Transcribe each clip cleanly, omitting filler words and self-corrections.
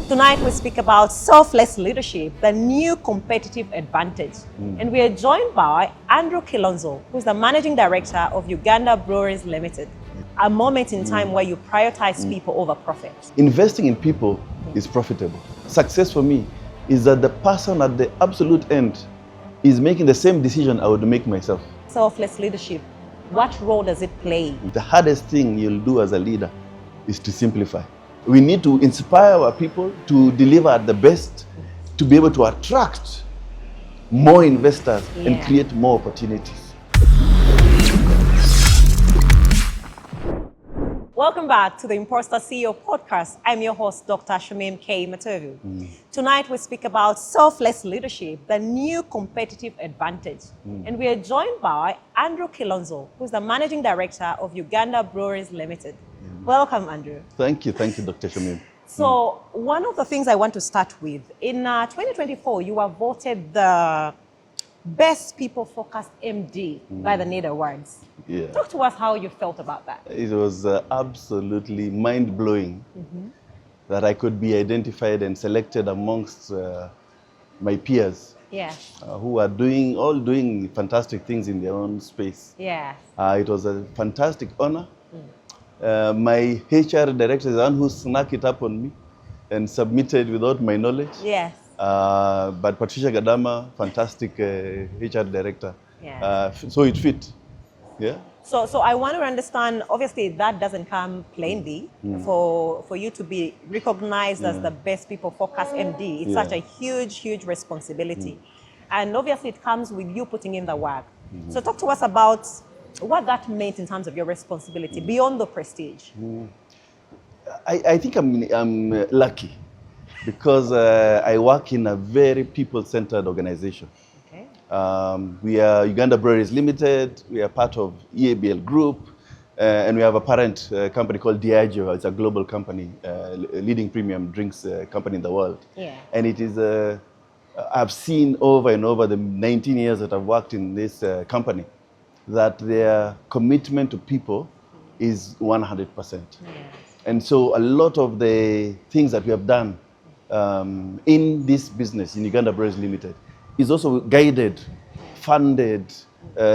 Tonight we speak about selfless leadership, the new competitive advantage. And we are joined by Andrew Kilonzo, who's the Managing Director of Uganda Breweries Ltd. A moment in time where you prioritize people over profit. Investing in people is profitable. Success for me is that the person at the absolute end is making the same decision I would make myself. Selfless leadership, what role does it play? The hardest thing you'll do as a leader is to simplify. We need to inspire our people to deliver at the best, to be able to attract more investors and create more opportunities. Welcome back to the Imposter CEO podcast. I'm your host, Dr. Shamim K.Matovu. Tonight we speak about selfless leadership, the new competitive advantage. And we are joined by Andrew Kilonzo, who's the Managing Director of Uganda Breweries Ltd. Welcome, Andrew. Thank you, Dr. Shamim. So one of the things I want to start with, in 2024, you were voted the Best People-Focused MD by the NED Awards. Yeah. Talk to us how you felt about that. It was absolutely mind-blowing that I could be identified and selected amongst my peers who are all doing fantastic things in their own space. Yeah. It was a fantastic honor. My HR director is the one who snuck it up on me and submitted without my knowledge. Yes. But Patricia Gadama, fantastic HR director. Yeah. So it fit. Yeah. So I want to understand, obviously that doesn't come plainly for you to be recognized as the Best People-Focused MD. It's such a huge responsibility. And obviously it comes with you putting in the work. So talk to us about what that meant in terms of your responsibility beyond the prestige. I think I'm lucky because I work in a very people-centered organization. Okay. We are Uganda Breweries Ltd. We are part of EABL group, and we have a parent company called Diageo. It's a global company, leading premium drinks company in the world. Yeah. And it is, I've seen over and over the 19 years that I've worked in this company, that their commitment to people is 100%. Yes. And so a lot of the things that we have done in this business, in Uganda Breweries Ltd, is also guided, funded,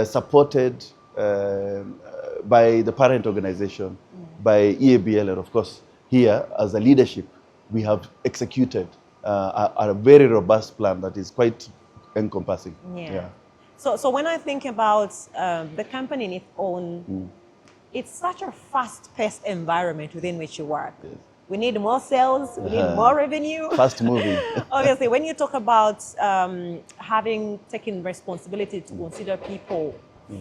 supported by the parent organization, by EABL, and of course, here as a leadership, we have executed a very robust plan that is quite encompassing. Yeah. So when I think about the company in its own, it's such a fast-paced environment within which you work. Yes. We need more sales, we need more revenue. Fast moving. Obviously, when you talk about having taken responsibility to consider people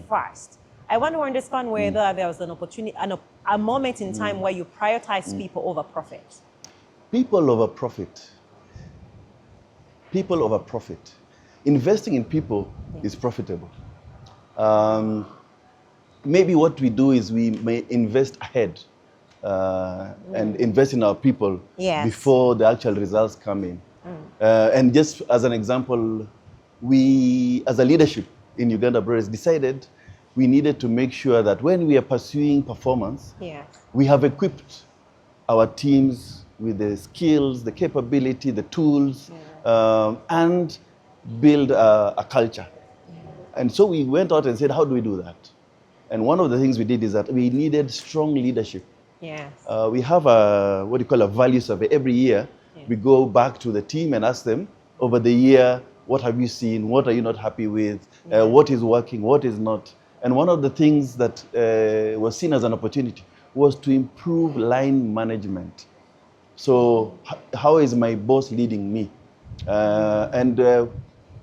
first, I want to understand whether there was an opportunity, a moment in time where you prioritize people over profit. People over profit. People over profit. Investing in people is profitable. Maybe what we do is we may invest ahead and invest in our people before the actual results come in. And just as an example, we, as a leadership in Uganda Breweries, decided we needed to make sure that when we are pursuing performance, we have equipped our teams with the skills, the capability, the tools, and build a culture. And so we went out and said, how do we do that? And one of the things we did is that we needed strong leadership. Yes. We have what you call a value survey. Every year, we go back to the team and ask them, over the year, what have you seen? What are you not happy with? What is working? What is not? And one of the things that was seen as an opportunity was to improve line management. So how is my boss leading me?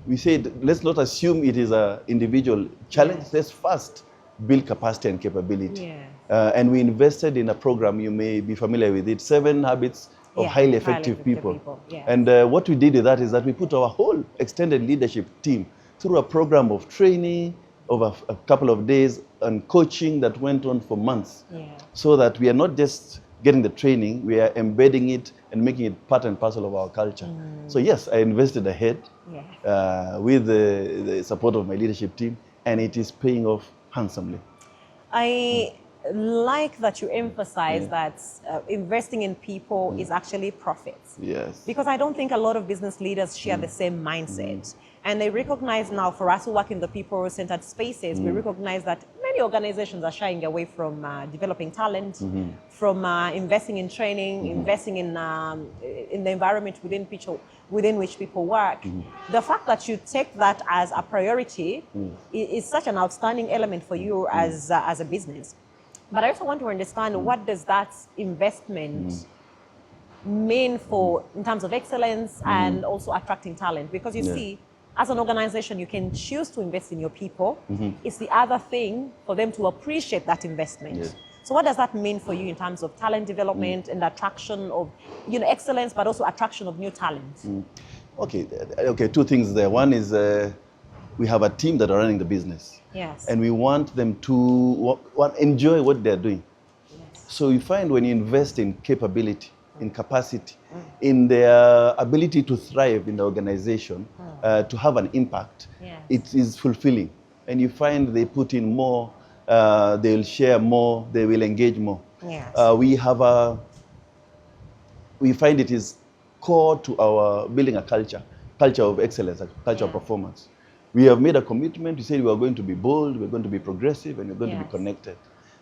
We said, let's not assume it is an individual challenge. Let's first build capacity and capability. And we invested in a program, you may be familiar with it, 7 Habits of Highly Effective People. And what we did with that is that we put our whole extended leadership team through a program of training over a couple of days and coaching that went on for months. So that we are not just getting the training, we are embedding it and making it part and parcel of our culture. So yes, I invested ahead with the support of my leadership team, and it is paying off handsomely. like that you emphasize that investing in people is actually profits. Yes. Because I don't think a lot of business leaders share the same mindset. And they recognize now, for us who work in the people-centered spaces, we recognize that many organizations are shying away from developing talent, from investing in training, investing in the environment within which people work. The fact that you take that as a priority is such an outstanding element for you as a business. But I also want to understand, what does that investment mean for in terms of excellence and also attracting talent? Because you see, as an organization, you can choose to invest in your people. It's the other thing for them to appreciate that investment. So what does that mean for you in terms of talent development and attraction of, excellence, but also attraction of new talent? Okay, two things there. One is we have a team that are running the business. Yes. And we want them to enjoy what they're doing. Yes. So you find when you invest in capability, in capacity, in their ability to thrive in the organization, to have an impact, it is fulfilling. And you find they put in more, they'll share more, they will engage more. Yes. We find it is core to our building a culture of excellence, a culture of performance. We have made a commitment. We said we are going to be bold, we're going to be progressive, and we're going to be connected.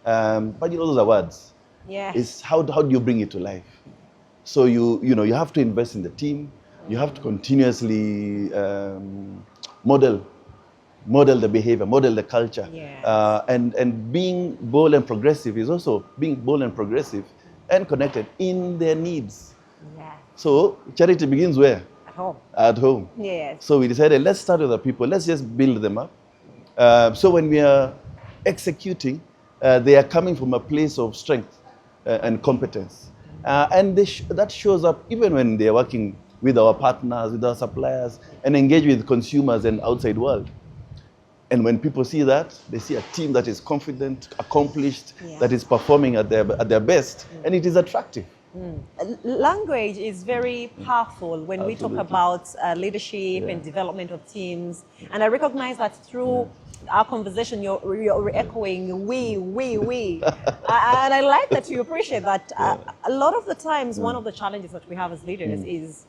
But those are words. Yes. It's how do you bring it to life? So you have to invest in the team. You have to continuously model the behavior, model the culture. Yes. And being bold and progressive is also being bold and progressive and connected in their needs. Yes. So charity begins where? At home. At home. Yes. So we decided, let's start with the people. Let's just build them up. So when we are executing, they are coming from a place of strength and competence. And that shows up even when they are working with our partners, with our suppliers, and engage with consumers and outside world. And when people see that, they see a team that is confident, accomplished, that is performing at their best, and it is attractive. Language is very powerful when we talk about leadership and development of teams. And I recognize that through our conversation, you're echoing we. And I like that you appreciate that. A lot of the times, one of the challenges that we have as leaders is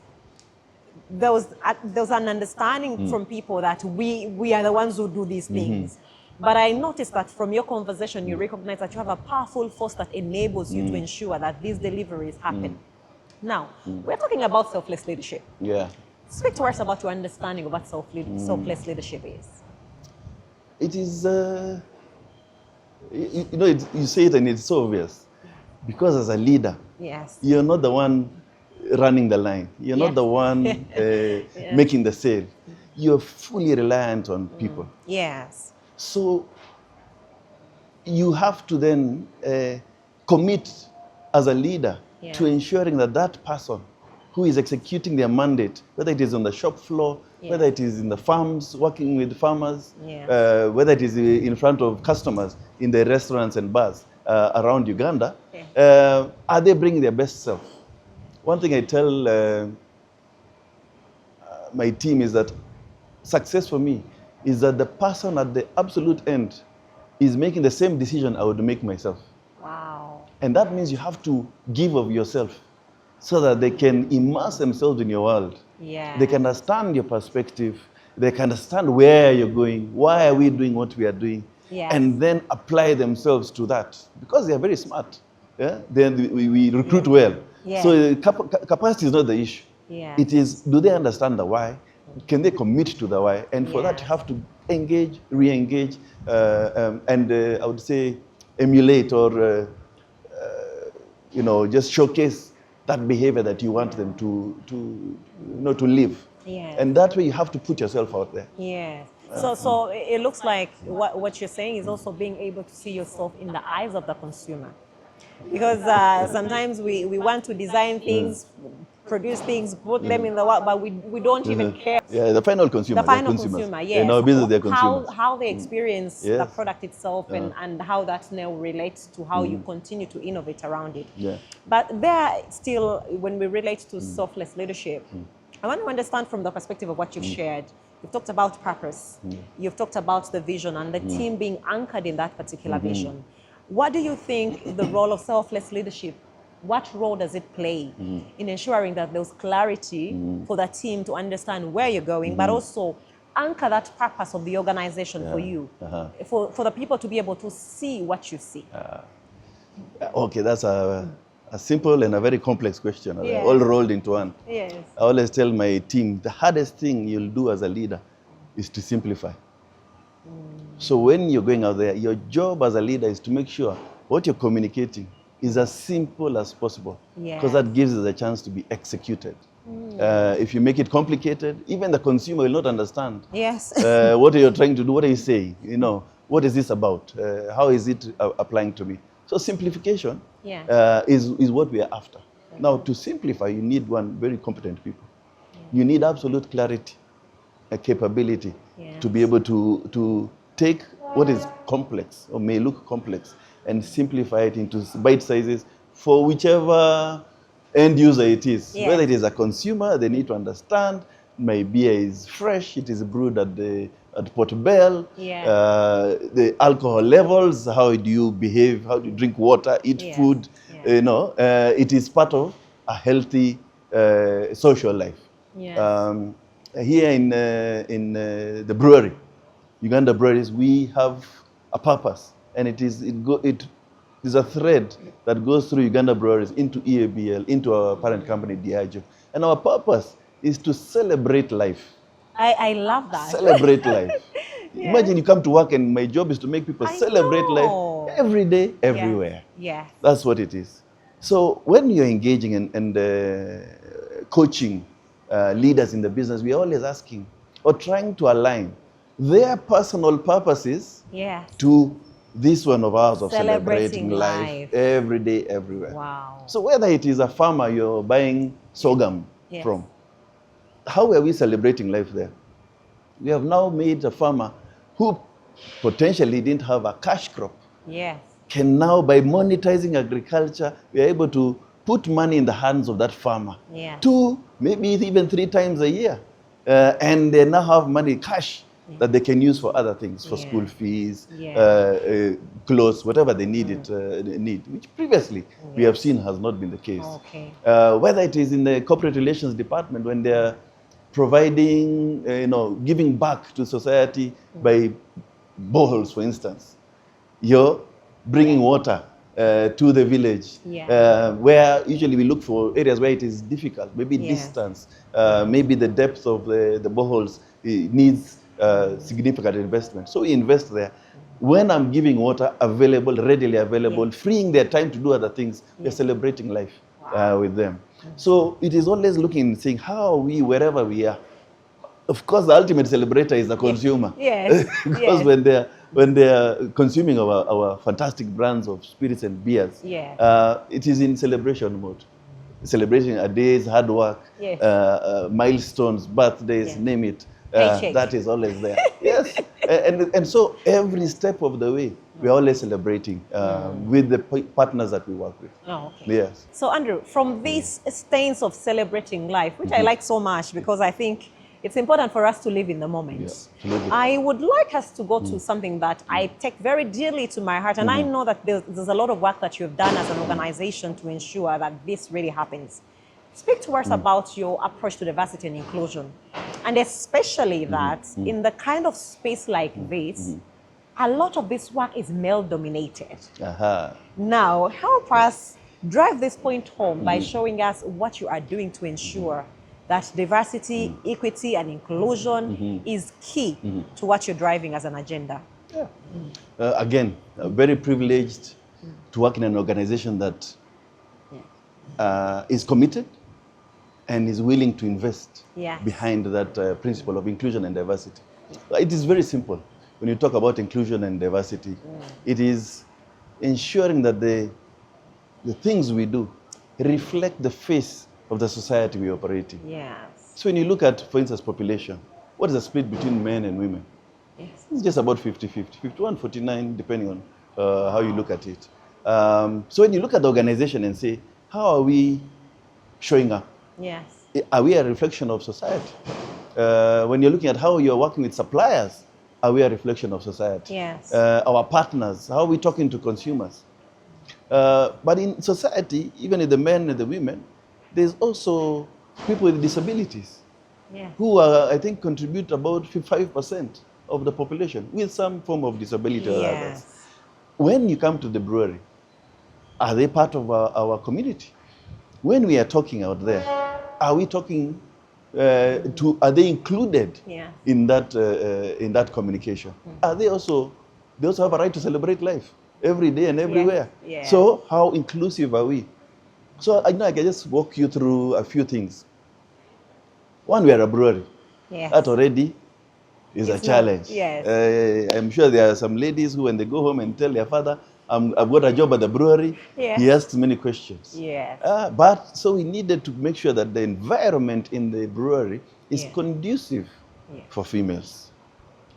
there's an understanding from people that we are the ones who do these things. But I noticed that from your conversation, you recognize that you have a powerful force that enables you to ensure that these deliveries happen. Now, we're talking about selfless leadership. Yeah. Speak to us about your understanding of what selfless leadership is. It is, you say it and it's so obvious. Because as a leader, you're not the one running the line. You're not the one making the sale. You're fully reliant on people. Yes. So you have to then commit as a leader to ensuring that person who is executing their mandate, whether it is on the shop floor, whether it is in the farms, working with farmers, whether it is in front of customers in the restaurants and bars around Uganda, are they bringing their best self? One thing I tell my team is that success for me is that the person at the absolute end is making the same decision I would make myself. Wow. And that means you have to give of yourself so that they can immerse themselves in your world. Yeah. They can understand your perspective. They can understand where you're going. Why are we doing what we are doing? And then apply themselves to that. Because they are very smart. Then we recruit well. So capacity is not the issue. It is, do they understand the why? Can they commit to the why? And for that, you have to engage, re-engage, and I would say emulate or just showcase that behavior that you want them to live. And that way, you have to put yourself out there. So it looks like what you're saying is also being able to see yourself in the eyes of the consumer. Because sometimes we want to design things, produce things, put them in the world, but we don't even care. The final consumer. The final consumer, yes. In our business, they're consumers. How they experience the product itself and how that now relates to how you continue to innovate around it. But there still, when we relate to selfless leadership, I want to understand from the perspective of what you've shared. You've talked about purpose. You've talked about the vision and the team being anchored in that particular vision. What do you think the role of selfless leadership, what role does it play in ensuring that there's clarity for the team to understand where you're going, but also anchor that purpose of the organization for you, for the people to be able to see what you see? Okay, that's a simple and a very complex question, all rolled into one. Yes. I always tell my team, the hardest thing you'll do as a leader is to simplify. So when you're going out there, your job as a leader is to make sure what you're communicating is as simple as possible, because that gives it a chance to be executed. If you make it complicated, even the consumer will not understand. Yes. What are you trying to do? What are you saying? You know, what is this about? How is it applying to me? So simplification is what we are after. Now, to simplify, you need very competent people. You need absolute clarity, a capability to be able to take what is complex or may look complex and simplify it into bite sizes for whichever end user it is. Whether it is a consumer, they need to understand my beer is fresh, it is brewed at Port Bell, the alcohol levels, how do you behave, how do you drink water, eat food, you know, it is part of a healthy social life. Here in the brewery, Uganda Breweries, we have a purpose, and it is a thread that goes through Uganda Breweries into EABL, into our parent company, Diageo. And our purpose is to celebrate life. I love that. Celebrate life. Imagine you come to work and my job is to make people celebrate life every day, everywhere. That's what it is. So when you're engaging and coaching leaders in the business, we're always asking or trying to align their personal purposes to this one of ours of celebrating life every day, everywhere. Wow. So whether it is a farmer you're buying sorghum from, how are we celebrating life there? We have now made a farmer who potentially didn't have a cash crop. Can now, by monetizing agriculture, we are able to put money in the hands of that farmer 2, maybe even 3 times a year. And they now have money, cash, that they can use for other things, for school fees, clothes, whatever they need, which previously we have seen has not been the case. Whether it is in the corporate relations department, when they're providing, giving back to society by boreholes, for instance, you're bringing water to the village, where usually we look for areas where it is difficult, maybe distance, maybe the depth of the boreholes needs significant investment. So we invest there. When I'm giving water available, readily available, freeing their time to do other things, we're celebrating life with them. So it is always looking and saying, how are we, wherever we are? Of course, the ultimate celebrator is the consumer. Because when they are consuming our fantastic brands of spirits and beers, it is in celebration mode. Celebrating a day's hard work, milestones, birthdays, name it. That is always there. And so every step of the way, we're always celebrating with the partners that we work with. So Andrew, from these stains of celebrating life, which I like so much because I think it's important for us to live in the moment. I would like us to go to something that I take very dearly to my heart, and I know that there's a lot of work that you've done as an organization to ensure that this really happens. Speak to us about your approach to diversity and inclusion, and especially that in the kind of space like this, a lot of this work is male-dominated. Now, help us drive this point home by showing us what you are doing to ensure that diversity, equity, and inclusion is key to what you're driving as an agenda. Again, very privileged to work in an organization that is committed and is willing to invest behind that principle of inclusion and diversity. It is very simple. When you talk about inclusion and diversity, it is ensuring that the things we do reflect the face of the society we operate in. So when you look at, for instance, population, what is the split between men and women? It's just about 50-50, 51-49, depending on how you look at it. So when you look at the organization and say, how are we showing up? Are we a reflection of society? When you're looking at how you're working with suppliers, are we a reflection of society? Yes. Our partners, how are we talking to consumers? But in society, even in the men and the women, there's also people with disabilities who are, I think, contribute about 5% of the population with some form of disability or others. When you come to the brewery, are they part of our community? When we are talking out there, are we talking are they included in that communication? Are they also have a right to celebrate life every day and everywhere? So how inclusive are we? So I can just walk you through a few things. One, we are a brewery. That already is a challenge. I'm sure there are some ladies who, when they go home and tell their father, I've got a job at the brewery, he asks many questions. But so we needed to make sure that the environment in the brewery is conducive for females.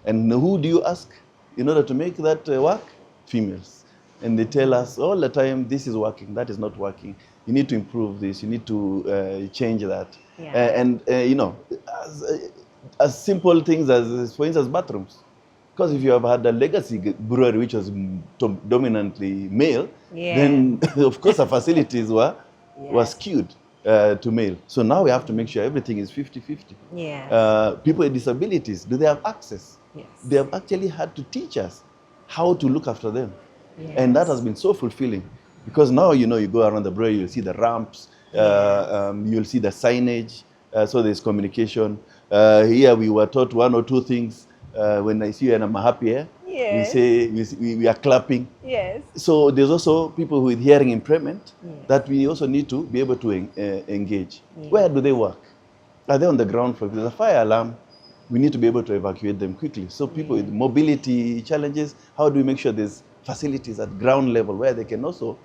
And who do you ask in order to make that work? Females. And they tell us all the time, this is working, that is not working. You need to improve this, you need to change that. You know, as simple things as, for instance, bathrooms. Because if you have had a legacy brewery which was dominantly male, then of course the facilities were skewed to male. So now we have to make sure everything is 50-50. People with disabilities, do they have access? They have actually had to teach us how to look after them. And that has been so fulfilling. Because now, you know, you go around the brewery, you'll see the ramps, you'll see the signage, so there's communication. Here we were taught one or two things. When I see you and I'm happy, we say we are clapping. So there's also people with hearing impairment that we also need to be able to engage. Where do they work? Are they on the ground floor? If there's a fire alarm, we need to be able to evacuate them quickly. So people with mobility challenges, how do we make sure there's facilities at ground level where they can also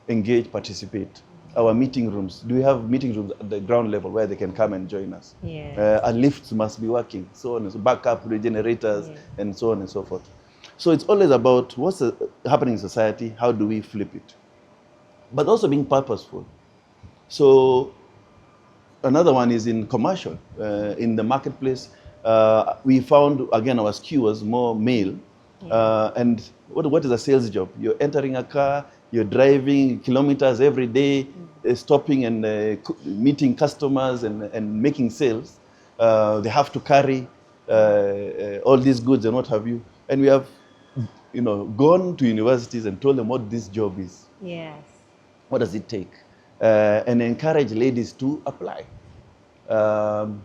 engage, participate? Our meeting rooms, do we have meeting rooms at the ground level where they can come and join us? Our lifts must be working, so on and so, backup regenerators, and so on and so forth. So it's always about what's happening in society, how do we flip it? But also being purposeful. So another one is in commercial. In the marketplace, we found, again, our skew was more male. And what is a sales job? You're entering a car, you're driving kilometers every day, stopping and meeting customers and making sales. They have to carry all these goods and what have you. And we have, you know, gone to universities and told them what this job is. What does it take? And encourage ladies to apply.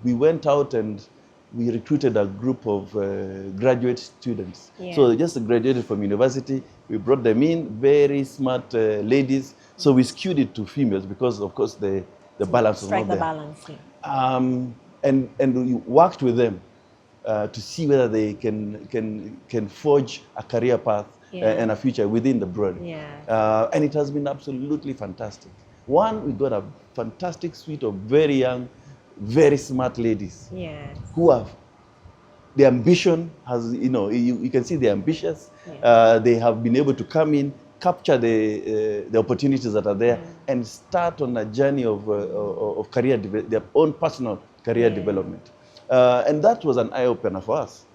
We went out and we recruited a group of graduate students. So they just graduated from university. We brought them in, very smart ladies. So we skewed it to females because, of course, the balance was not there. Balance. And we worked with them to see whether they can forge a career path and a future within the brewery. And it has been absolutely fantastic. One, we got a fantastic suite of very young, very smart ladies who have the ambition has, you know, you can see they're ambitious. They have been able to come in, capture the opportunities that are there, and start on a journey of career their own personal career development. And that was an eye opener for us.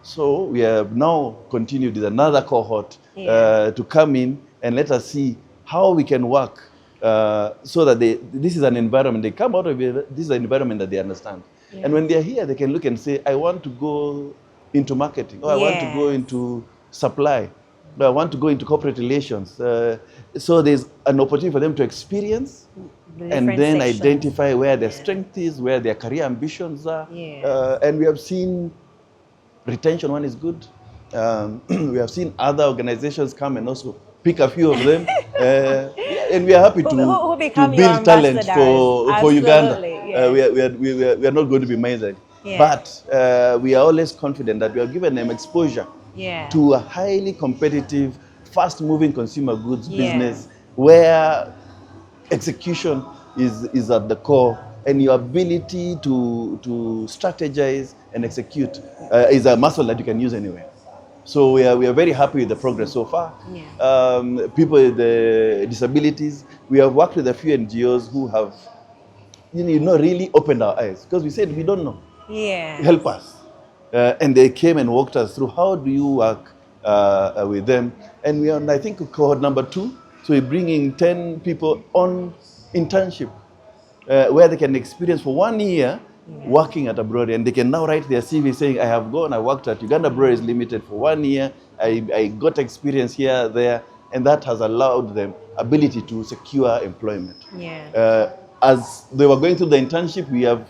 So we have now continued with another cohort to come in and let us see how we can work so that this is an environment, they come out of it, this is an environment that they understand. And when they're here, they can look and say, I want to go into marketing, or I want to go into supply, or I want to go into corporate relations. So there's an opportunity for them to experience and then identify where their strength is, where their career ambitions are. And we have seen retention one is good. We have seen other organizations come and also pick a few of them. And we are happy to build talent for Uganda. We are not going to be measured. But we are always confident that we have given them exposure to a highly competitive, fast-moving consumer goods business where execution is at the core, and your ability to strategize and execute is a muscle that you can use anywhere. So we are very happy with the progress so far. People with disabilities, we have worked with a few NGOs who have, really opened our eyes, because we said we don't know. Help us. And they came and walked us through how do you work with them. And we are on, I think, cohort number 2. So we're bringing 10 people on internship where they can experience for 1 year working at a brewery. And they can now write their CV saying, I have gone, I worked at Uganda Breweries Ltd for 1 year. I got experience here, there. And that has allowed them ability to secure employment. As they were going through the internship, we have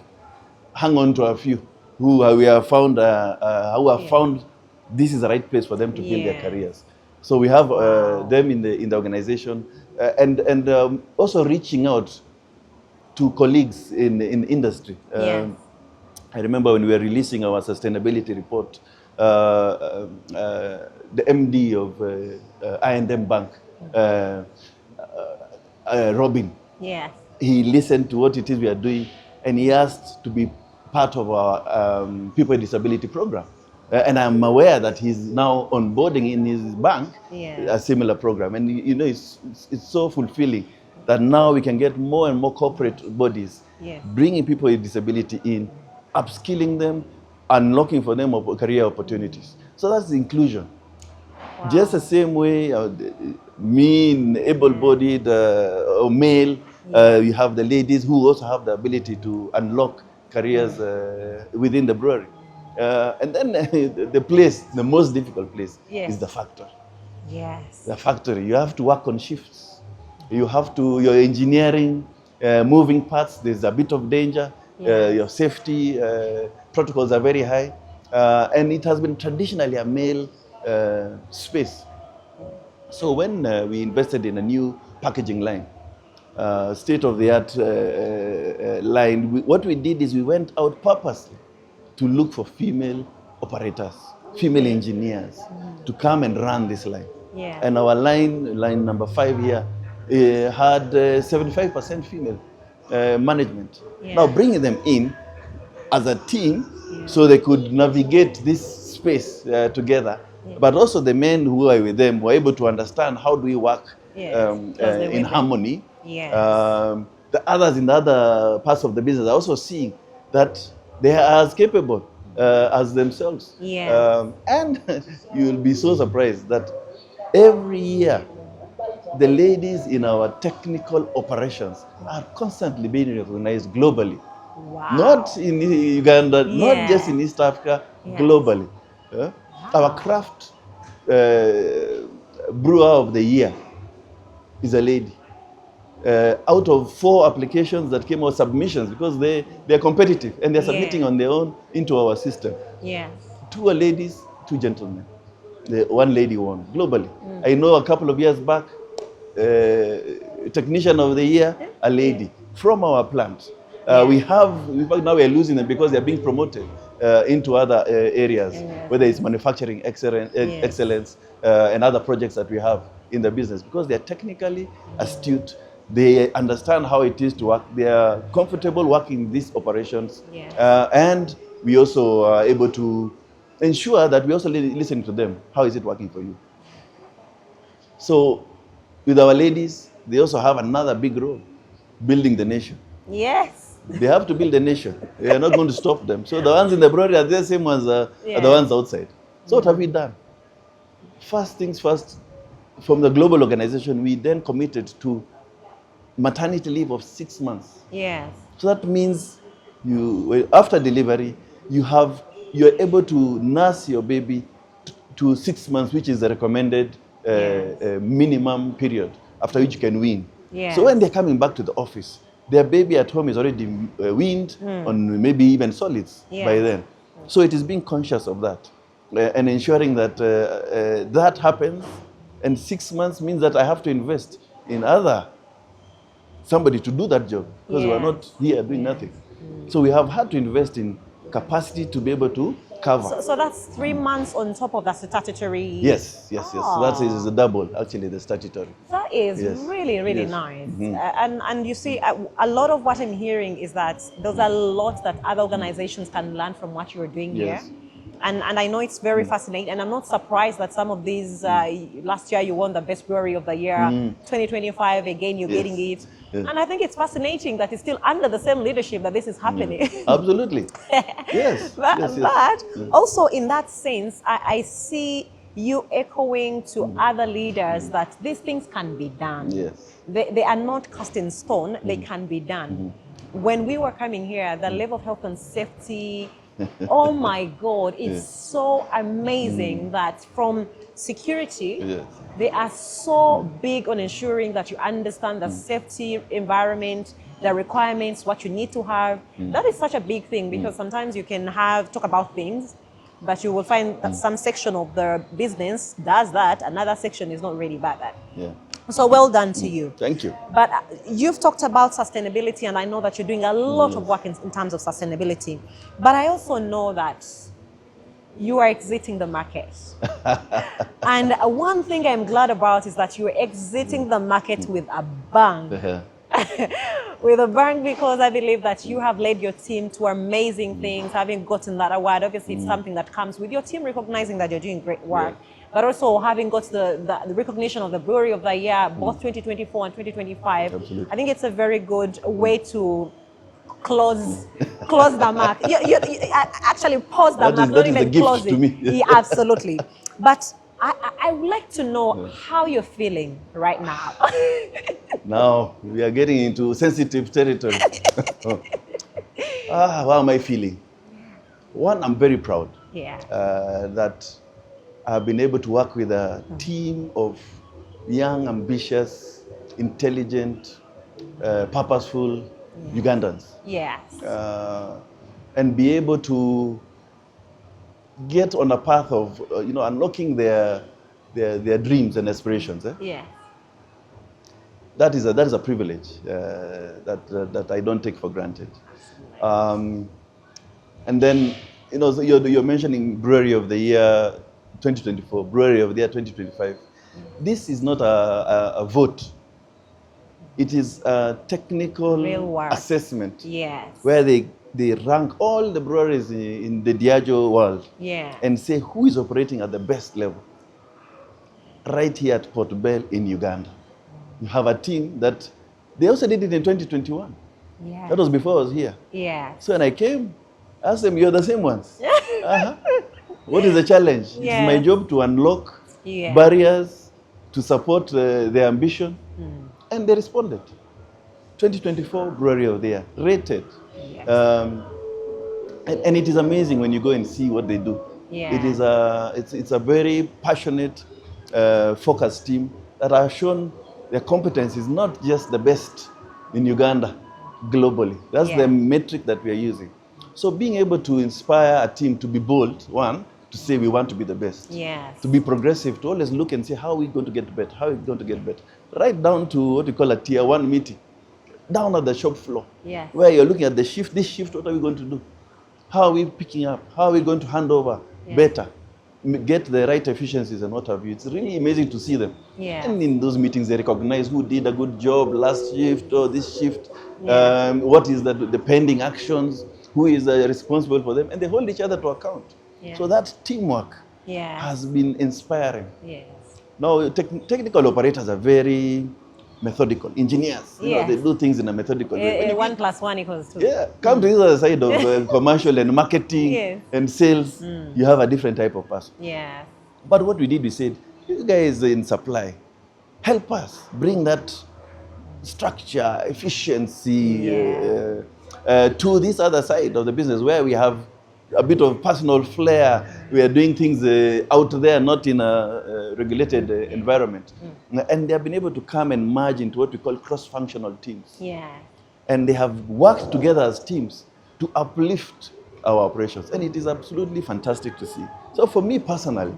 hung on to a few who we have found found this is the right place for them to build their careers. So we have them in the organization, and also reaching out to colleagues in industry. I remember when we were releasing our sustainability report, the MD of I&M Bank, Robin, he listened to what it is we are doing, and he asked to be part of our people with disability program. And I'm aware that he's now onboarding in his bank a similar program. And you know, it's so fulfilling that now we can get more and more corporate bodies bringing people with disability in, upskilling them, unlocking for them career opportunities. So that's the inclusion. Just the same way, me, able-bodied or male, you have the ladies who also have the ability to unlock careers within the brewery. And then the most difficult place is the factory. The factory, you have to work on shifts. You have to, your engineering, moving parts, there's a bit of danger. Your safety protocols are very high. And it has been traditionally a male space. So when we invested in a new packaging line, state-of-the-art line, what we did is we went out purposely to look for female operators, female engineers to come and run this line. And our line number 5 here, had 75% female management. Now bringing them in as a team so they could navigate this space together, but also the men who are with them were able to understand how do we work in harmony. The others in the other parts of the business are also seeing that they are as capable as themselves. And you'll be so surprised that every year the ladies in our technical operations are constantly being recognized globally. Not in Uganda, not just in East Africa, globally. Our craft brewer of the year is a lady. Out of 4 applications that came out, submissions, because they are competitive and they're submitting on their own into our system. 2 are ladies, 2 gentlemen. The 1 lady won globally. I know a couple of years back, technician of the year, a lady from our plant. We have, in fact, now we are losing them because they are being promoted into other areas, whether it's manufacturing excellence and other projects that we have in the business, because they are technically astute. They understand how it is to work. They are comfortable working these operations. And we also are able to ensure that we also listen to them. How is it working for you? So with our ladies, they also have another big role, building the nation. They have to build the nation. We are not going to stop them. So the ones in the brewery are the same ones are the ones outside. So what have we done? First things first, from the global organization, we then committed to maternity leave of 6 months. So that means you, after delivery, you're able to nurse your baby to 6 months, which is the recommended minimum period after which you can wean. So when they're coming back to the office, their baby at home is already weaned on maybe even solids by then. So it is being conscious of that and ensuring that that happens. And 6 months means that I have to invest in somebody to do that job, because we are not here doing nothing. So we have had to invest in capacity to be able to cover. So that's 3 months on top of that statutory. Yes. So that is a double, actually, the statutory. That is really nice. And you see, a lot of what I'm hearing is that there's a lot that other organizations can learn from what you're doing here. And I know it's very fascinating, and I'm not surprised that some of these, last year you won the best brewery of the year, 2025 again you're getting it. Yeah. And I think it's fascinating that it's still under the same leadership that this is happening. Absolutely. Yes. But also in that sense, I see you echoing to other leaders that these things can be done. Yes. They are not cast in stone, they can be done. When we were coming here, the level of health and safety, oh my God, it's so amazing that from security, they are so big on ensuring that you understand the safety environment, the requirements, what you need to have. That is such a big thing, because sometimes you can talk about things, but you will find that some section of the business does that, another section is not really about that. Yeah. So well done to you. Thank you. But you've talked about sustainability, and I know that you're doing a lot of work in terms of sustainability. But I also know that you are exiting the market. And one thing I'm glad about is that you are exiting the market with a bang. With a bang, because I believe that you have led your team to amazing things, having gotten that award. Obviously, it's something that comes with your team recognizing that you're doing great work. But also having got the recognition of the Brewery of the Year, both 2024 and 2025. Absolutely. I think it's a very good way to close the mark. You actually pause the mark, not even close it. To me. Yeah, absolutely. But I would like to know how you're feeling right now. Now we are getting into sensitive territory. How am I feeling? One, I'm very proud that I've been able to work with a team of young, ambitious, intelligent, purposeful Ugandans. Yes. And be able to get on a path of, unlocking their dreams and aspirations. Yeah. That is a privilege that I don't take for granted. And then, so you're mentioning Brewery of the Year 2024, Brewery of the Year 2025. This is not a vote. It is a technical assessment where they rank all the breweries in the Diageo world and say who is operating at the best level. Right here at Port Bell in Uganda. You have a team that, they also did it in 2021. That was before I was here. So when I came, I asked them, you're the same ones. What is the challenge? It's my job to unlock barriers, to support their ambition. And they responded. 2024 Brewery of the Year, rated. And it is amazing when you go and see what they do. It is it's a very passionate, focused team that have shown their competence is not just the best in Uganda, globally. That's the metric that we are using. So being able to inspire a team to be bold, one, to say we want to be the best. To be progressive, to always look and say, how are we going to get better? How are we going to get better? Right down to what we call a tier 1 meeting, down at the shop floor, where you're looking at the shift, this shift, what are we going to do? How are we picking up? How are we going to hand over better? Get the right efficiencies and what have you. It's really amazing to see them. And in those meetings, they recognize who did a good job last shift or this shift. What is the pending actions? Who is responsible for them? And they hold each other to account. So that teamwork has been inspiring. Now, technical operators are very methodical. Engineers, they do things in a methodical way. 1 + 1 = 2. Come to the other side of commercial and marketing and sales, you have a different type of person. But what we did, we said, you guys in supply, help us bring that structure, efficiency to this other side of the business where we have a bit of personal flair. We are doing things out there, not in a regulated environment. And they have been able to come and merge into what we call cross-functional teams. And they have worked together as teams to uplift our operations. And it is absolutely fantastic to see. So for me personally,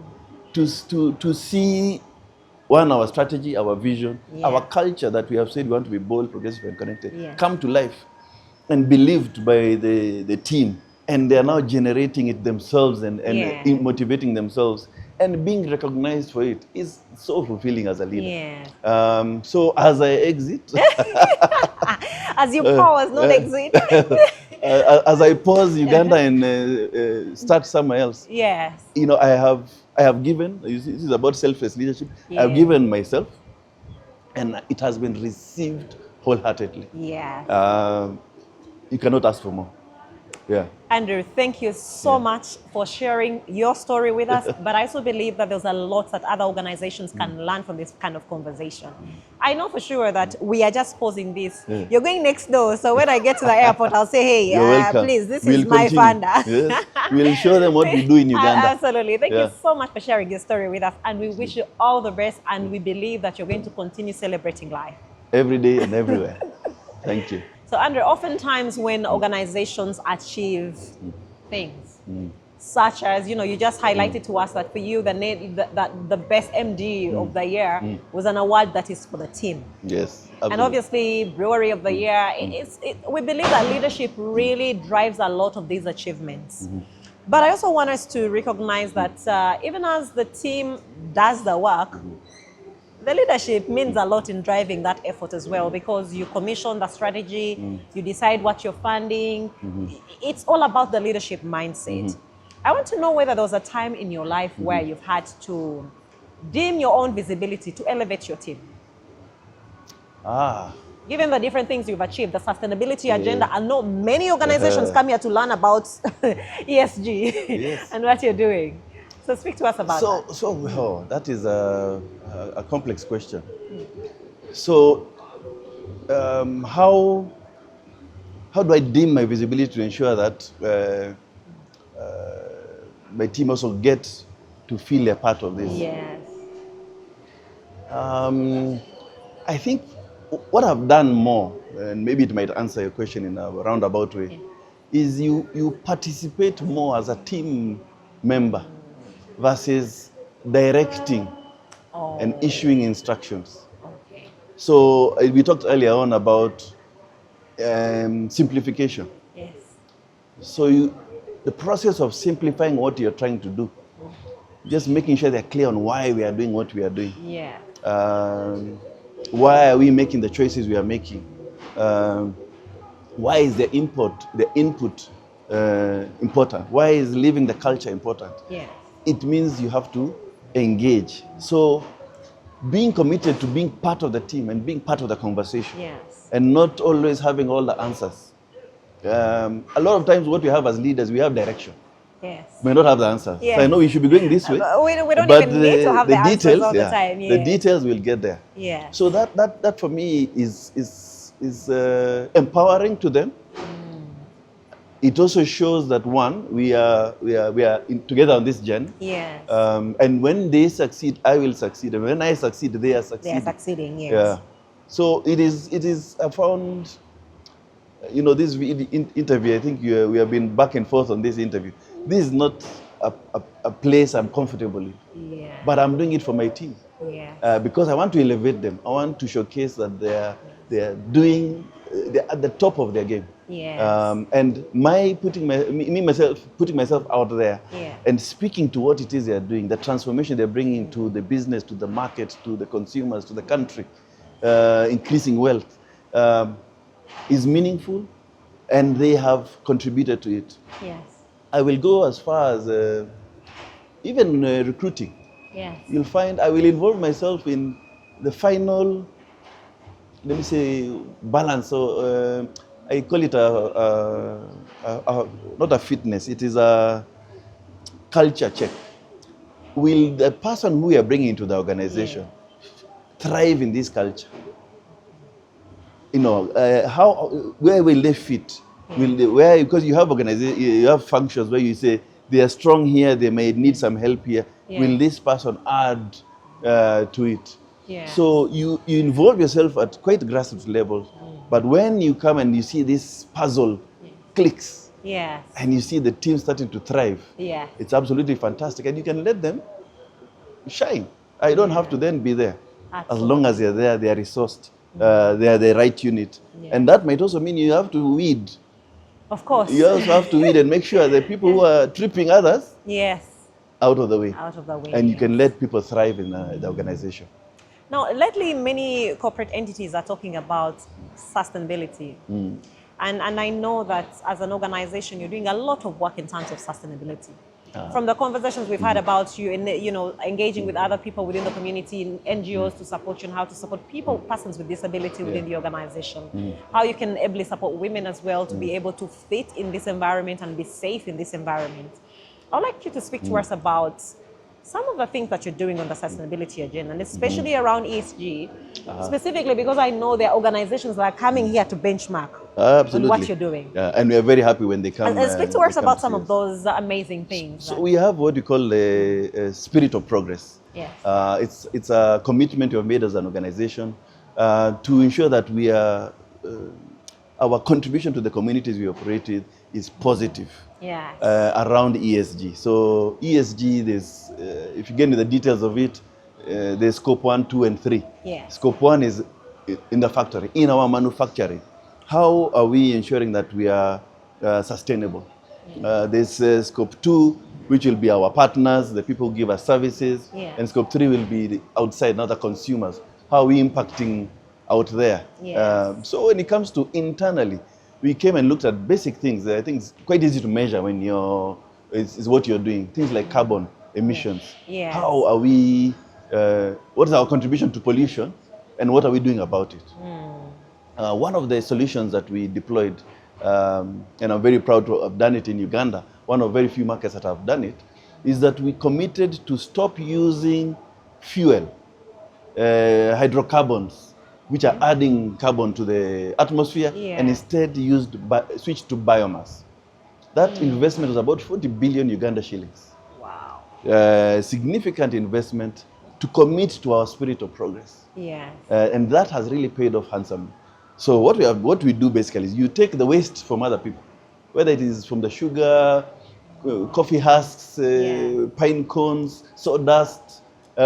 to see, one, our strategy, our vision, our culture that we have said we want to be bold, progressive, and connected, come to life and believed by the team. And they are now generating it themselves and motivating themselves. And being recognized for it is so fulfilling as a leader. So as I exit... as you pause, not exit. as I pause Uganda and start somewhere else, Yes. you know, I have given. This is about selfless leadership. Yeah. I've given myself, and it has been received wholeheartedly. Yeah. You cannot ask for more. Yeah. Andrew, thank you so much for sharing your story with us. But I also believe that there's a lot that other organizations can learn from this kind of conversation. I know for sure that we are just pausing this. You're going next door, so when I get to the airport, I'll say, hey, please, this is my funder. Yes. We'll show them what we do in Uganda. Absolutely. Thank you so much for sharing your story with us. And we wish you all the best. And we believe that you're going to continue celebrating life. Every day and everywhere. Thank you. So, Andrew, oftentimes when organizations achieve things, such as, you just highlighted to us that for you, the best MD of the year was an award that is for the team. Yes, absolutely. And obviously, Brewery of the Year, we believe that leadership really drives a lot of these achievements. But I also want us to recognize that even as the team does the work, the leadership means a lot in driving that effort as well, because you commission the strategy, you decide what you're funding. It's all about the leadership mindset. I want to know whether there was a time in your life where you've had to dim your own visibility to elevate your team. Given the different things you've achieved, the sustainability agenda, I know many organizations come here to learn about ESG and what you're doing. So speak to us about that. Well, that is a complex question. So how do I dim my visibility to ensure that my team also get to feel a part of this? Yes. I think what I've done more, and maybe it might answer your question in a roundabout way, is you participate more as a team member versus directing and issuing instructions. So we talked earlier on about simplification. Yes. So the process of simplifying what you're trying to do, just making sure they're clear on why we are doing what we are doing. Yeah. Why are we making the choices we are making? Why is the input important? Why is living the culture important? Yeah. It means you have to engage. So being committed to being part of the team and being part of the conversation. Yes. And not always having all the answers. A lot of times what we have as leaders, we have direction. Yes. We may not have the answers. Yes. So I know we should be going this way. We don't even need to have the answers details, all the time. Yeah. The details will get there. Yeah. So that for me is empowering to them. It also shows that we are together on this journey. Yes. And when they succeed, I will succeed. And when I succeed, they are succeeding. They are succeeding. Yes. Yeah. So it is. I found, this interview. I think we have been back and forth on this interview. This is not a place I'm comfortable in. Yeah. But I'm doing it for my team. Yeah. Because I want to elevate them. I want to showcase that they're at the top of their game. Yes. And putting myself out there and speaking to what it is they're doing, the transformation they're bringing to the business, to the market, to the consumers, to the country, increasing wealth, is meaningful, and they have contributed to it. Yes. I will go as far as even recruiting. Yes. You'll find I will involve myself in the final, let me say, balance. So I call it not a fitness, it is a culture check. Will the person who we are bringing into the organization thrive in this culture? Where will they fit? Because you have you have functions where you say they are strong here, they may need some help here. Yeah. Will this person add to it? Yeah. So you involve yourself at quite grassroots levels. But when you come and you see this puzzle clicks, and you see the team starting to thrive, it's absolutely fantastic. And you can let them shine. I don't have to then be there. Absolutely. As long as they're there, they are resourced, they are the right unit. And that might also mean you have to weed. Of course. You also have to weed and make sure the people who are tripping others out of the way. Out of the way. And you can let people thrive in the organization. Now, lately, many corporate entities are talking about sustainability. And I know that as an organization, you're doing a lot of work in terms of sustainability. From the conversations we've had about you in, engaging with other people within the community, in NGOs to support you, and how to support people, persons with disability within the organization. How you can ably support women as well to be able to fit in this environment and be safe in this environment. I'd like you to speak to us about some of the things that you're doing on the sustainability agenda, and especially around ESG, specifically because I know there are organizations that are coming here to benchmark on what you're doing. And we are very happy when they come. And speak to us about some of those amazing things. So we have what we call a spirit of progress. Yes. It's a commitment we have made as an organization to ensure that we are, our contribution to the communities we operate with is positive. Yes. Around ESG. So ESG, there's, if you get into the details of it, there's scope 1, 2, and 3. Yes. Scope 1 is in the factory, in our manufacturing. How are we ensuring that we are sustainable? There's scope 2, which will be our partners, the people who give us services. And scope 3 will be the outside, not the consumers. How are we impacting out there? Yes. So when it comes to internally, we came and looked at basic things. I think it's quite easy to measure when it's what you're doing. Things like carbon emissions. Yes. How are we, what is our contribution to pollution, and what are we doing about it? One of the solutions that we deployed, and I'm very proud to have done it in Uganda, one of very few markets that have done it, is that we committed to stop using fuel, hydrocarbons, which are adding carbon to the atmosphere, and instead switched to biomass. That investment was about 40 billion Uganda shillings. Wow. Significant investment to commit to our spirit of progress. Yes. And that has really paid off handsomely. So what we do basically is you take the waste from other people, whether it is from the sugar, coffee husks, pine cones, sawdust.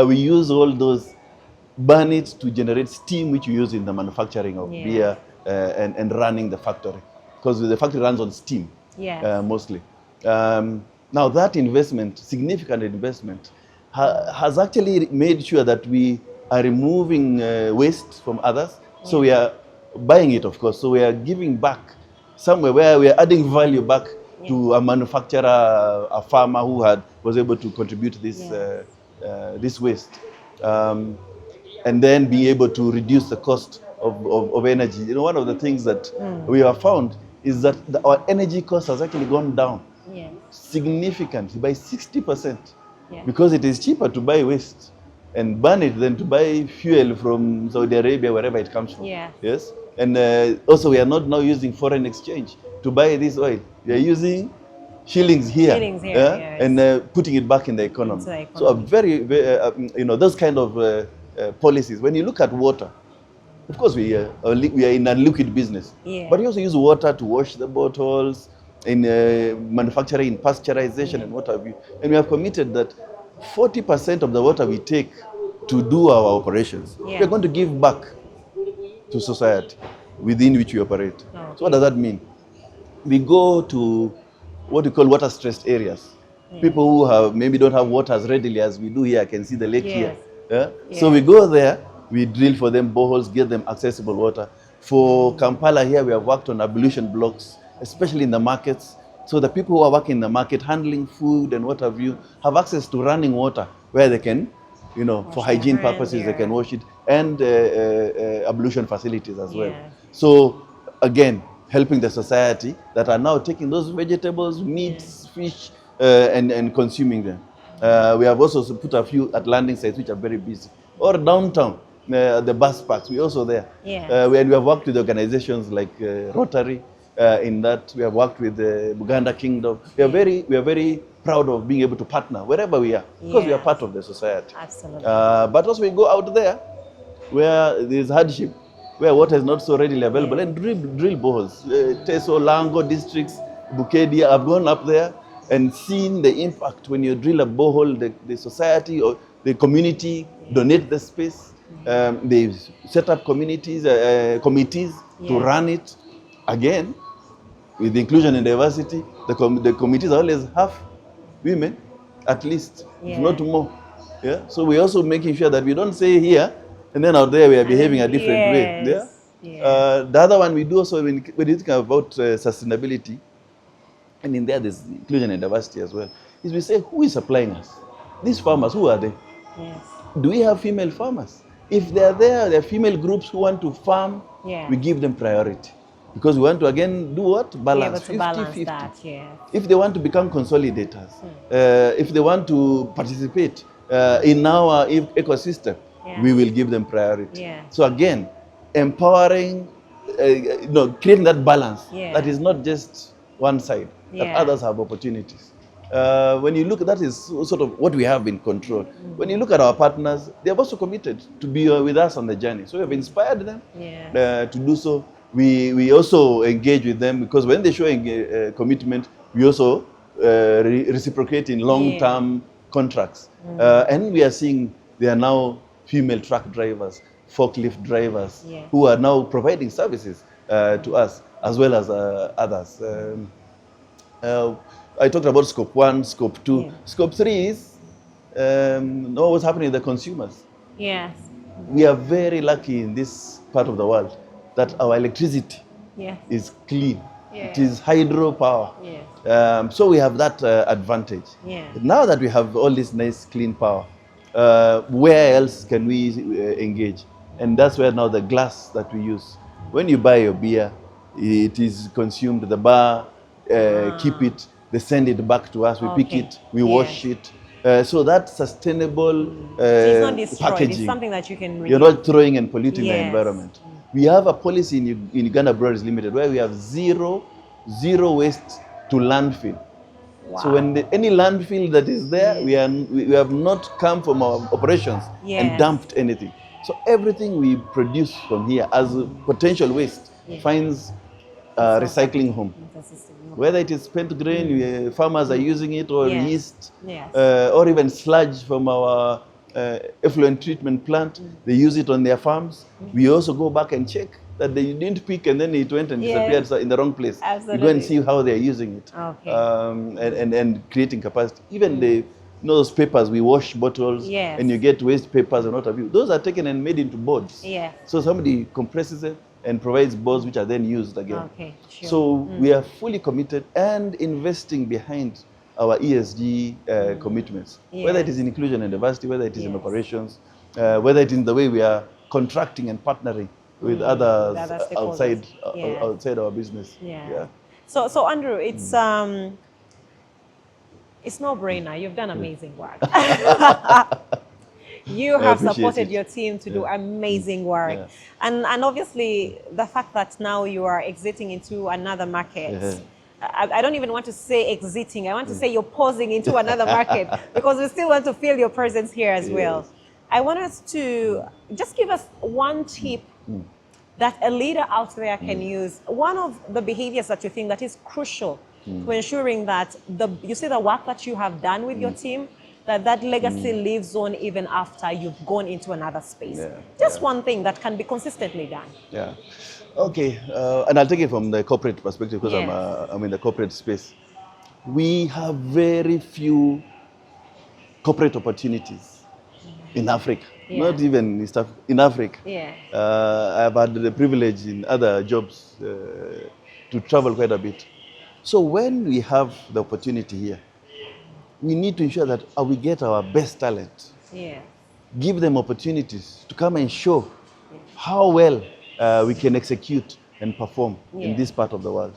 We use all those, burn it to generate steam, which you use in the manufacturing of beer and running the factory, because the factory runs on steam mostly. Now that investment, significant investment, has actually made sure that we are removing waste from others. So we are buying it, of course. So we are giving back somewhere where we are adding value back to a manufacturer, a farmer who was able to contribute this waste. And then being able to reduce the cost of energy. One of the things that we have found is that our energy cost has actually gone down significantly by 60%, because it is cheaper to buy waste and burn it than to buy fuel from Saudi Arabia, wherever it comes from. Yes. And also we are not now using foreign exchange to buy this oil. We are using shillings here, and putting it back in the economy. So a very, those kind of policies. When you look at water, of course we are in a liquid business, but we also use water to wash the bottles, in manufacturing, in pasteurization and what have you. And we have committed that 40% of the water we take to do our operations, we are going to give back to society within which we operate. So what does that mean? We go to what we call water-stressed areas. People who maybe don't have water as readily as we do here. I can see the lake here. So we go there, we drill for them boreholes, get them accessible water. For Kampala here, we have worked on ablution blocks, especially in the markets. So the people who are working in the market, handling food and what have you, have access to running water where they can, for hygiene purposes, they can wash it, and ablution facilities as well. So again, helping the society that are now taking those vegetables, meats, fish, and consuming them. We have also put a few at landing sites which are very busy. Or downtown, the bus parks, we're also there. We have worked with organizations like Rotary. In that we have worked with the Uganda Kingdom. We are very proud of being able to partner wherever we are, because we are part of the society. Absolutely. But also we go out there where there is hardship, where water is not so readily available, and drill boreholes. Teso, Lango districts, Bukedia, I've gone up there and seen the impact when you drill a borehole. The society or the community donate the space. They set up committees to run it. Again, with inclusion and diversity, the committees are always half women, at least, if not more. So we're also making sure that we don't say here and then out there we are behaving a different way. The other one we do also, when you think about sustainability, and in there's inclusion and diversity as well, is we say, who is supplying us? These farmers, who are they? Yes. Do we have female farmers? If they are there are female groups who want to farm, we give them priority. Because we want to, again, do what? Balance, 50-50. If they want to become consolidators, if they want to participate in our ecosystem, we will give them priority. So again, empowering, creating that balance, that is not just one side, that others have opportunities. When you look, that is sort of what we have in control. When you look at our partners, they have also committed to be with us on the journey. So we have inspired them to do so. We also engage with them, because when they show commitment, we also reciprocate in long-term contracts. And we are seeing there are now female truck drivers, forklift drivers, who are now providing services to us, as well as others. I talked about scope 1, scope 2. Scope 3 is know what's happening with the consumers. Yes. We are very lucky in this part of the world that our electricity is clean. It is hydropower. So we have that advantage. Now that we have all this nice clean power, where else can we engage? And that's where now the glass that we use. When you buy your beer, it is consumed, the bar keep it, they send it back to us, we pick it, we wash it. So that sustainable it's not destroyed, packaging. It's something that you can reuse. You're not throwing and polluting the environment. We have a policy in Uganda Breweries Ltd where we have zero waste to landfill. So when any landfill that is there, we have not come from our operations and dumped anything. So everything we produce from here as potential waste finds recycling home. Whether it is spent grain, farmers are using it, or yeast, or even sludge from our effluent treatment plant, they use it on their farms. We also go back and check that they didn't pick and then it went and disappeared in the wrong place. Absolutely. You go and see how they're using it, and creating capacity. Even those papers, we wash bottles, and you get waste papers and what have you. Those are taken and made into boards. So somebody compresses it and provides boards which are then used again. So we are fully committed and investing behind our ESG commitments, whether it is in inclusion and diversity, whether it is in operations, whether it is in the way we are contracting and partnering with others outside our business. So Andrew, it's no-brainer. You've done amazing work. You have supported your team to do amazing work. And obviously, the fact that now you are exiting into another market, I don't even want to say exiting. I want to say you're pausing into another market, because we still want to feel your presence here as well. I want us to just give us one tip that a leader out there can use. One of the behaviors that you think that is crucial to ensuring that you see the work that you have done with your team, that legacy lives on even after you've gone into another space. Just one thing that can be consistently done. Okay, and I'll take it from the corporate perspective, because I'm in the corporate space. We have very few corporate opportunities in Africa, not even in East Africa, in Africa. I've had the privilege in other jobs to travel quite a bit. So when we have the opportunity here, we need to ensure that we get our best talent. Give them opportunities to come and show how well we can execute and perform in this part of the world.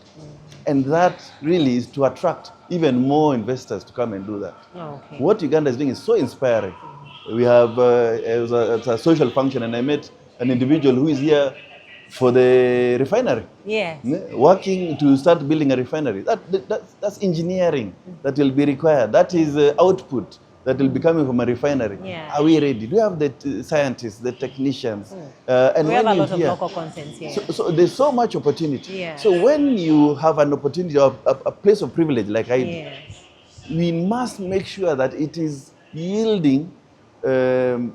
And that really is to attract even more investors to come and do that. What Uganda is doing is so inspiring. We have it's a social function, and I met an individual who is here for the refinery. Working to start building a refinery. That's engineering that will be required. That is output that will be coming from a refinery. Are we ready? Do we have the scientists, the technicians? And we have a lot of local content here. So there's so much opportunity. So when you have an opportunity, or a place of privilege like I do, we must make sure that it is yielding.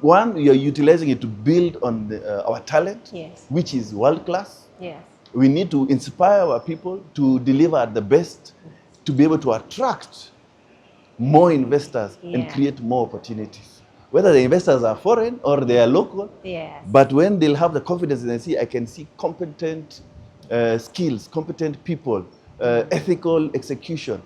One, you're utilizing it to build on our talent, which is world class. We need to inspire our people to deliver at the best, to be able to attract more investors and create more opportunities. whether the investors are foreign or they are local. Yes. But when they'll have the confidence and they see, I can see competent skills, competent people, ethical execution,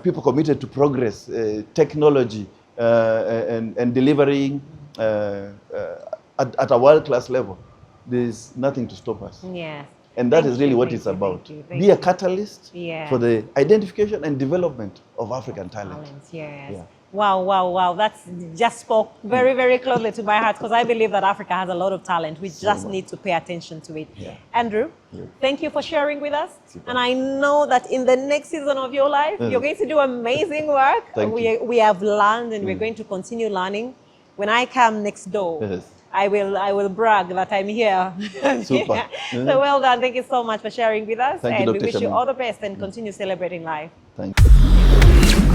people committed to progress, technology, and delivering at a world-class level, there's nothing to stop us. Yes. And that is really what it's about. Be a catalyst for the identification and development of African talent. Yes. Yeah. Wow, wow, wow. That's just spoke very, very closely to my heart, because I believe that Africa has a lot of talent. We just need to pay attention to it. Yeah. Andrew, thank you for sharing with us. Super. And I know that in the next season of your life, you're going to do amazing work. We have learned, and we're going to continue learning. When I come next door, I will brag that I'm here. Super. So well done. Thank you so much for sharing with us. And we wish you all the best and continue celebrating life. Thank you.